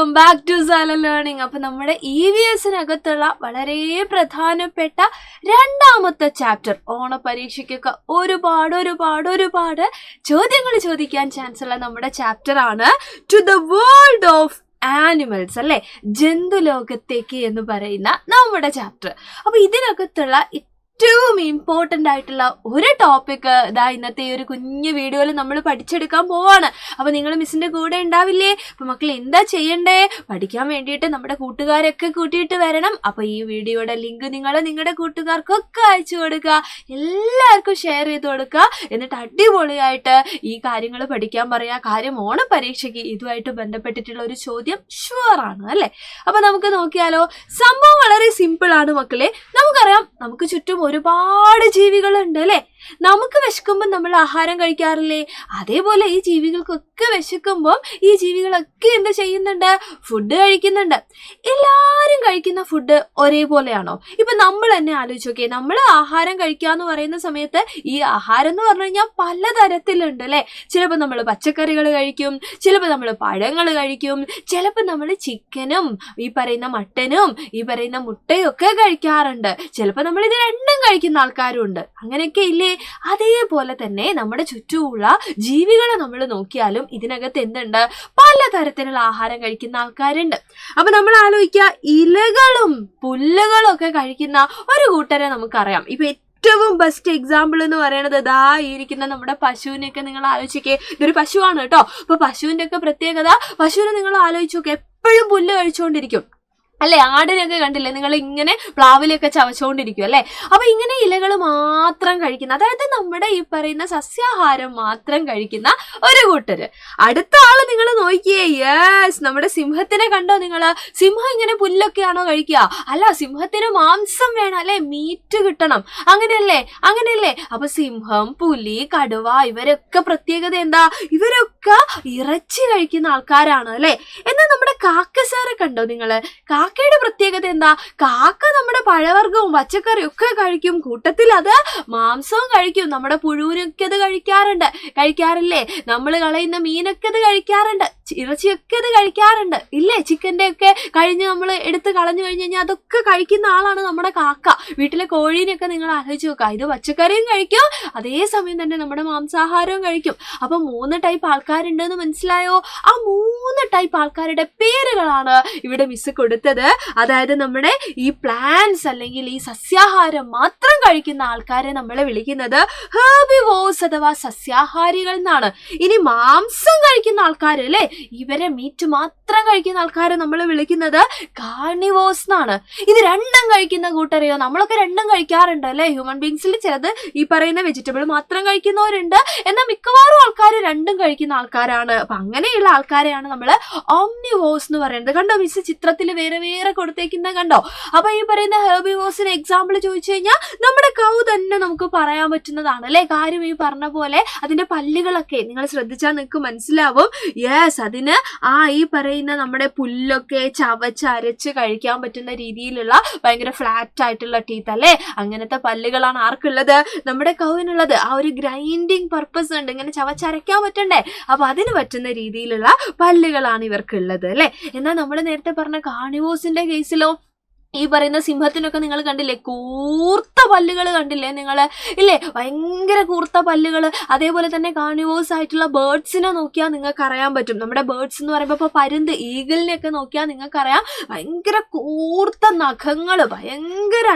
Welcome back to silent learning. അപ്പൊ നമ്മുടെ EVSനകത്തുള്ള വളരെ പ്രധാനപ്പെട്ട രണ്ടാമത്തെ ചാപ്റ്റർ, ഓണപരീക്ഷയ്ക്കൊക്കെ ഒരുപാട് ചോദ്യങ്ങൾ ചോദിക്കാൻ ചാൻസ് ഉള്ള നമ്മുടെ ചാപ്റ്റർ ആണ് to the world of animals, അല്ലെ, ജന്തുലോകത്തേക്ക് എന്ന് പറയുന്ന നമ്മുടെ ചാപ്റ്റർ. അപ്പൊ ഇതിനകത്തുള്ള ഏറ്റവും ഇമ്പോർട്ടൻ്റ് ആയിട്ടുള്ള ഒരു ടോപ്പിക് ഇതാ ഇന്നത്തെ ഈ ഒരു കുഞ്ഞു വീഡിയോയിൽ നമ്മൾ പഠിച്ചെടുക്കാൻ പോവാണ്. അപ്പൊ നിങ്ങൾ മിസ്സിന്റെ കൂടെ ഉണ്ടാവില്ലേ? അപ്പൊ മക്കൾ എന്താ ചെയ്യണ്ടേ? പഠിക്കാൻ വേണ്ടിയിട്ട് നമ്മുടെ കൂട്ടുകാരൊക്കെ കൂട്ടിയിട്ട് വരണം. അപ്പൊ ഈ വീഡിയോയുടെ ലിങ്ക് നിങ്ങൾ നിങ്ങളുടെ കൂട്ടുകാർക്കൊക്കെ അയച്ചു കൊടുക്കുക, എല്ലാവർക്കും ഷെയർ ചെയ്ത് കൊടുക്കുക. എന്നിട്ട് അടിപൊളിയായിട്ട് ഈ കാര്യങ്ങൾ പഠിക്കാൻ പറയാ. കാര്യം ഓണപരീക്ഷയ്ക്ക് ഇതുമായിട്ട് ബന്ധപ്പെട്ടിട്ടുള്ള ഒരു ചോദ്യം ഷുവറാണ്, അല്ലെ? അപ്പൊ നമുക്ക് നോക്കിയാലോ. സംഭവം വളരെ സിമ്പിൾ ആണ് മക്കളെ. നമുക്കറിയാം, നമുക്ക് ചുറ്റും ഒരുപാട് ജീവികളുണ്ട്, അല്ലെ? നമുക്ക് വിശക്കുമ്പോൾ നമ്മൾ ആഹാരം കഴിക്കാറില്ലേ? അതേപോലെ ഈ ജീവികൾക്കൊക്കെ വിശക്കുമ്പോൾ ഈ ജീവികളൊക്കെ എന്ത് ചെയ്യുന്നുണ്ട്? ഫുഡ് കഴിക്കുന്നുണ്ട്. എല്ലാരും കഴിക്കുന്ന ഫുഡ് ഒരേപോലെയാണോ? ഇപ്പൊ നമ്മൾ തന്നെ ആലോചിച്ച് നോക്കിയേ. നമ്മൾ ആഹാരം കഴിക്കാന്ന് പറയുന്ന സമയത്ത് ഈ ആഹാരം എന്ന് പറഞ്ഞു കഴിഞ്ഞാൽ പലതരത്തിലുണ്ട്, അല്ലെ? ചിലപ്പോൾ നമ്മൾ പച്ചക്കറികൾ കഴിക്കും, ചിലപ്പോൾ നമ്മൾ പഴങ്ങൾ കഴിക്കും, ചിലപ്പോൾ നമ്മൾ ചിക്കനും ഈ പറയുന്ന മട്ടനും ഈ പറയുന്ന മുട്ടയും ഒക്കെ കഴിക്കാറുണ്ട്. ചിലപ്പോൾ നമ്മൾ ഇത് രണ്ടും കഴിക്കുന്ന ആൾക്കാരും ഉണ്ട്. അങ്ങനെയൊക്കെ ഇല്ലേ? അതേപോലെ തന്നെ നമ്മുടെ ചുറ്റുമുള്ള ജീവികളെ നമ്മൾ നോക്കിയാലും ഇതിനകത്ത് എന്തുണ്ട്? പലതരത്തിലുള്ള ആഹാരം കഴിക്കുന്ന ആൾക്കാരുണ്ട്. അപ്പൊ നമ്മൾ ആലോചിക്കുക, ഇലകളും പുല്ലുകളും ഒക്കെ കഴിക്കുന്ന ഒരു കൂട്ടരെ നമുക്കറിയാം. ഇപ്പൊ ഏറ്റവും ബെസ്റ്റ് എക്സാമ്പിൾ എന്ന് പറയുന്നത് ഇതാ ഇരിക്കുന്ന നമ്മുടെ പശുവിനെയൊക്കെ നിങ്ങൾ ആലോചിക്കേ. ഇതൊരു പശുവാണ് കേട്ടോ. അപ്പൊ പശുവിന്റെ ഒക്കെ പ്രത്യേകത, പശുവിനെ നിങ്ങൾ ആലോചിച്ച് നോക്കെ, എപ്പോഴും പുല്ല് കഴിച്ചുകൊണ്ടിരിക്കും, അല്ലെ? ആടിനൊക്കെ കണ്ടില്ലേ നിങ്ങൾ ഇങ്ങനെ പ്ലാവിലൊക്കെ ചവച്ചുകൊണ്ടിരിക്കും, അല്ലെ? അപ്പൊ ഇങ്ങനെ ഇലകൾ മാത്രം കഴിക്കുന്ന, അതായത് നമ്മുടെ ഈ പറയുന്ന സസ്യാഹാരം മാത്രം കഴിക്കുന്ന ഒരു കൂട്ടര്. അടുത്ത ആള് നിങ്ങൾ നോക്കിയേ. യെസ്, നമ്മുടെ സിംഹത്തിനെ കണ്ടോ നിങ്ങൾ? സിംഹം ഇങ്ങനെ പുല്ലൊക്കെയാണോ കഴിക്കുക? അല്ല, സിംഹത്തിന് മാംസം വേണം, അല്ലെ? മീറ്റ് കിട്ടണം. അങ്ങനെയല്ലേ? അപ്പൊ സിംഹം, പുലി, കടുവ ഇവരൊക്കെ പ്രത്യേകത എന്താ? ഇവരൊക്കെ ഇറച്ചി കഴിക്കുന്ന ആൾക്കാരാണ്, അല്ലെ? എന്നാൽ നമ്മുടെ കാക്കസാറെ കണ്ടോ നിങ്ങള്? കാക്കയുടെ പ്രത്യേകത എന്താ? കാക്ക നമ്മുടെ പഴവർഗ്ഗവും പച്ചക്കറിയും ഒക്കെ കഴിക്കും, കൂട്ടത്തിൽ അത് മാംസവും കഴിക്കും. നമ്മുടെ പുഴുവിനൊക്കെ അത് കഴിക്കാറില്ലേ? നമ്മൾ കളയുന്ന മീനൊക്കെ അത് കഴിക്കാറുണ്ട്, ഇറച്ചിയൊക്കെ അത് കഴിക്കാറുണ്ട്, ഇല്ലേ? ചിക്കൻ്റെ ഒക്കെ നമ്മൾ എടുത്ത് കളഞ്ഞു കഴിഞ്ഞ് കഴിഞ്ഞാൽ അതൊക്കെ കഴിക്കുന്ന ആളാണ് നമ്മുടെ കാക്ക. വീട്ടിലെ കോഴീനെയൊക്കെ നിങ്ങൾ ആലോചിച്ച് നോക്കുക, ഇത് പച്ചക്കറിയും കഴിക്കും, അതേസമയം തന്നെ നമ്മുടെ മാംസാഹാരവും കഴിക്കും. അപ്പൊ 3 ടൈപ്പ് ആൾക്കാരുണ്ടെന്ന് മനസ്സിലായോ? ആ 3 ടൈപ്പ് ആൾക്കാരുടെ പേരുകളാണ് ഇവിടെ മിസ് കൊടുത്തത്. അതായത് നമ്മുടെ ഈ പ്ലാന്റ്സ് അല്ലെങ്കിൽ ഈ സസ്യാഹാരം മാത്രം കഴിക്കുന്ന ആൾക്കാരെ നമ്മൾ വിളിക്കുന്നത് ഹെർബിവോർസ് അഥവാ സസ്യാഹാരികൾ എന്നാണ്. ഇനി മാംസം കഴിക്കുന്ന ആൾക്കാർ, അല്ലെ, ഇവരെ മീറ്റ് മാത്രം കഴിക്കുന്ന ആൾക്കാരെ നമ്മൾ വിളിക്കുന്നത് കാർണിവോർസ് എന്നാണ്. ഇത് രണ്ടും കഴിക്കുന്ന കൂട്ടരെയോ? നമ്മളൊക്കെ രണ്ടും കഴിക്കാറുണ്ട്, അല്ലെ? ഹ്യൂമൻ ബീങ്സിൽ ചിലത് ഈ പറയുന്ന വെജിറ്റബിൾ മാത്രം കഴിക്കുന്നവരുണ്ട്, എന്നാൽ മിക്കവാറും ആൾക്കാർ രണ്ടും കഴിക്കുന്ന ആൾക്കാരാണ്. അപ്പൊ അങ്ങനെയുള്ള ആൾക്കാരെയാണ് നമ്മൾ ഓംനിവോർസ് എന്ന് പറയുന്നത്. കണ്ടോ മിസ് ചിത്രത്തിൽ വേറെ കൊടുത്തേക്കുന്ന കണ്ടോ? അപ്പൊ ഈ പറയുന്ന ഹെർബിവോർസിന് എക്സാമ്പിൾ ചോദിച്ചു കഴിഞ്ഞാൽ നമ്മുടെ കൗ തന്നെ നമുക്ക് പറയാൻ പറ്റുന്നതാണ്, അല്ലെ? കാര്യം ഈ പറഞ്ഞ പോലെ അതിന്റെ പല്ലുകളൊക്കെ നിങ്ങൾ ശ്രദ്ധിച്ചാൽ നിങ്ങൾക്ക് മനസ്സിലാവും. യെസ്, അതിന് ഈ പറയുന്ന നമ്മുടെ പുല്ലൊക്കെ ചവച്ചരച്ച് കഴിക്കാൻ പറ്റുന്ന രീതിയിലുള്ള ഭയങ്കര ഫ്ലാറ്റ് ആയിട്ടുള്ള ടീത്ത്, അല്ലെ? അങ്ങനത്തെ പല്ലുകളാണ് ആർക്കുള്ളത്? നമ്മുടെ കൗവിനുള്ളത്. ആ ഒരു ഗ്രൈൻഡിങ് പർപ്പസ് ഉണ്ട്, ഇങ്ങനെ ചവച്ചരയ്ക്കാൻ പറ്റണ്ടേ? അപ്പൊ അതിന് പറ്റുന്ന രീതിയിലുള്ള പല്ലുകളാണ് ഇവർക്കുള്ളത്, അല്ലെ? എന്നാൽ നമ്മൾ നേരത്തെ പറഞ്ഞ കാർണിവോർസിന്റെ കേസിലോ, ഈ പറയുന്ന സിംഹത്തിനൊക്കെ നിങ്ങൾ കണ്ടില്ലേ, കൂർത്ത പല്ലുകൾ കണ്ടില്ലേ നിങ്ങൾ? ഇല്ലേ, ഭയങ്കര കൂർത്ത പല്ലുകൾ. അതേപോലെ തന്നെ കാർണിവോർസ് ആയിട്ടുള്ള ബേർഡ്സിനെ നോക്കിയാൽ നിങ്ങൾക്ക് അറിയാൻ പറ്റും. നമ്മുടെ ബേർഡ്സ് എന്ന് പറയുമ്പോൾ ഇപ്പോൾ പരുന്ത്, ഈഗിളിനെയൊക്കെ നോക്കിയാൽ നിങ്ങൾക്കറിയാം, ഭയങ്കര കൂർത്ത നഖങ്ങൾ, ഭയങ്കര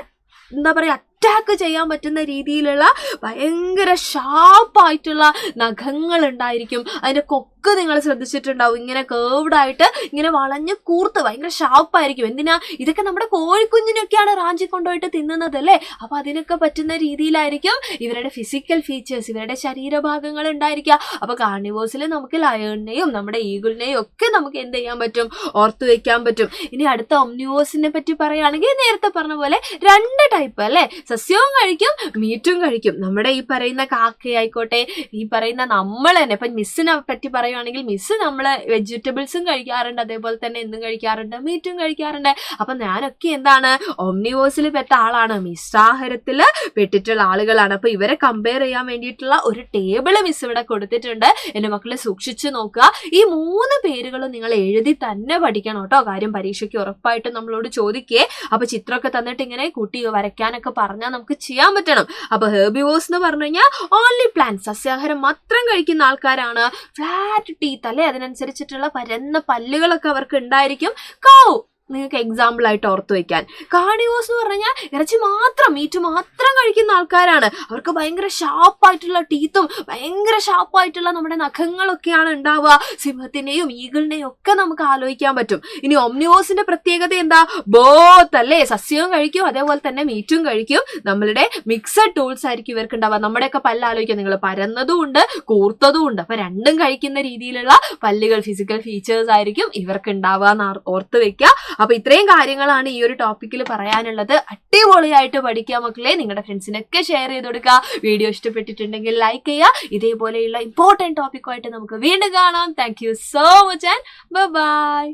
എന്താ പറയാ, അറ്റാക്ക് ചെയ്യാൻ പറ്റുന്ന രീതിയിലുള്ള ഭയങ്കര ഷാർപ്പായിട്ടുള്ള നഖങ്ങൾ ഉണ്ടായിരിക്കും. അതിന്റെ കൊക്ക് നിങ്ങൾ ശ്രദ്ധിച്ചിട്ടുണ്ടാവും, ഇങ്ങനെ കേർവ്ഡ് ആയിട്ട് ഇങ്ങനെ വളഞ്ഞ് കൂർത്ത് ഭയങ്കര ഷാർപ്പായിരിക്കും. എന്തിനാ? ഇതൊക്കെ നമ്മുടെ കോഴിക്കുഞ്ഞിനൊക്കെയാണ് റാഞ്ചി കൊണ്ടുപോയിട്ട് തിന്നുന്നത്, അല്ലേ? അപ്പൊ അതിനൊക്കെ പറ്റുന്ന രീതിയിലായിരിക്കും ഇവരുടെ ഫിസിക്കൽ ഫീച്ചേഴ്സ്, ഇവരുടെ ശരീരഭാഗങ്ങൾ ഉണ്ടായിരിക്കുക. അപ്പൊ കാർണിവോർസിൽ നമുക്ക് ലയണിനെയും നമ്മുടെ ഈഗിളിനെയും ഒക്കെ നമുക്ക് എന്ത് ചെയ്യാൻ പറ്റും? ഓർത്തു വെക്കാൻ പറ്റും. ഇനി അടുത്ത ഓംനിവോർസിനെ പറ്റി പറയുകയാണെങ്കിൽ നേരത്തെ പറഞ്ഞ പോലെ 2 ടൈപ്പ്, അല്ലെ? സസ്യവും കഴിക്കും, മീറ്റും കഴിക്കും. നമ്മുടെ ഈ പറയുന്ന കാക്കയായിക്കോട്ടെ, ഈ പറയുന്ന നമ്മൾ തന്നെ, ഇപ്പൊ മിസ്സിനെ പറ്റി പറയുകയാണെങ്കിൽ പറയുകയാണെങ്കിൽ മിസ് നമ്മള് വെജിറ്റബിൾസും കഴിക്കാറുണ്ട്, അതേപോലെ തന്നെ എന്തും കഴിക്കാറുണ്ട്, മീറ്റും കഴിക്കാറുണ്ട്. അപ്പൊ ഞാനൊക്കെ എന്താണ് ഓംനിവേഴ്സിൽ പെട്ട ആളാണ്, മിശ്രാഹാരത്തില് പെട്ടിട്ടുള്ള ആളുകളാണ്. അപ്പൊ ഇവരെ കമ്പയർ ചെയ്യാൻ വേണ്ടിയിട്ടുള്ള ഒരു ടേബിള് മിസ് ഇവിടെ കൊടുത്തിട്ടുണ്ട്. എന്റെ മക്കളെ സൂക്ഷിച്ചു നോക്കുക. ഈ 3 പേരുകളും നിങ്ങൾ എഴുതി തന്നെ പഠിക്കണം കേട്ടോ. കാര്യം പരീക്ഷയ്ക്ക് ഉറപ്പായിട്ടും നമ്മളോട് ചോദിക്കേ. അപ്പൊ ചിത്രമൊക്കെ തന്നിട്ട് ഇങ്ങനെ കൂട്ടി വരയ്ക്കാനൊക്കെ പറഞ്ഞാൽ നമുക്ക് ചെയ്യാൻ പറ്റണം. അപ്പൊ ഹെർബിവോഴ്സ് എന്ന് പറഞ്ഞു കഴിഞ്ഞാൽ ഓൺലി പ്ലാന്റ്, സസ്യാഹാരം മാത്രം കഴിക്കുന്ന ആൾക്കാരാണ്. ഫ്ലാറ്റ് ടീത്ത് അല്ലെ, അതിനനുസരിച്ചിട്ടുള്ള പരന്ന പല്ലുകളൊക്കെ അവർക്ക് ഉണ്ടായിരിക്കും. കൗ നിങ്ങൾക്ക് എക്സാമ്പിൾ ആയിട്ട് ഓർത്ത് വെക്കാൻ. കാർണിവോഴ്സ് എന്ന് പറഞ്ഞാൽ ഇറച്ചി മാത്രം, മീറ്റ് മാത്രം കഴിക്കുന്ന ആൾക്കാരാണ്. അവർക്ക് ഭയങ്കര ഷാർപ്പായിട്ടുള്ള ടീത്തും ഭയങ്കര ഷാർപ്പായിട്ടുള്ള നമ്മുടെ നഖങ്ങളൊക്കെയാണ് ഉണ്ടാവുക. സിംഹത്തിന്റെയും ഈഗിളിന്റെയും ഒക്കെ നമുക്ക് ആലോചിക്കാൻ പറ്റും. ഇനി ഓംനിവോഴ്സിന്റെ പ്രത്യേകത എന്താ? ബോത്ത് അല്ലേ, സസ്യവും കഴിക്കും അതേപോലെ തന്നെ മീറ്റും കഴിക്കും. നമ്മളുടെ മിക്സഡ് ടൂൾസ് ആയിരിക്കും ഇവർക്ക് ഉണ്ടാവുക. നമ്മുടെയൊക്കെ പല്ല് ആലോചിക്കാം നിങ്ങൾ, പരന്നതും ഉണ്ട് കൂർത്തതും ഉണ്ട്. അപ്പൊ രണ്ടും കഴിക്കുന്ന രീതിയിലുള്ള പല്ലുകൾ, ഫിസിക്കൽ ഫീച്ചേഴ്സ് ആയിരിക്കും ഇവർക്ക് ഉണ്ടാവുക എന്ന് ഓർത്ത് വെക്കുക. അപ്പൊ ഇത്രയും കാര്യങ്ങളാണ് ഈ ഒരു ടോപ്പിക്കിൽ പറയാനുള്ളത്. അടിപൊളിയായിട്ട് പഠിക്കുക മക്കളെ. നിങ്ങളുടെ ഫ്രണ്ട്സിനൊക്കെ ഷെയർ ചെയ്ത് കൊടുക്കുക. വീഡിയോ ഇഷ്ടപ്പെട്ടിട്ടുണ്ടെങ്കിൽ ലൈക്ക് ചെയ്യുക. ഇതേപോലെയുള്ള ഇമ്പോർട്ടൻറ്റ് ടോപ്പിക്കുമായിട്ട് നമുക്ക് വീണ്ടും കാണാം. Thank you so much and by.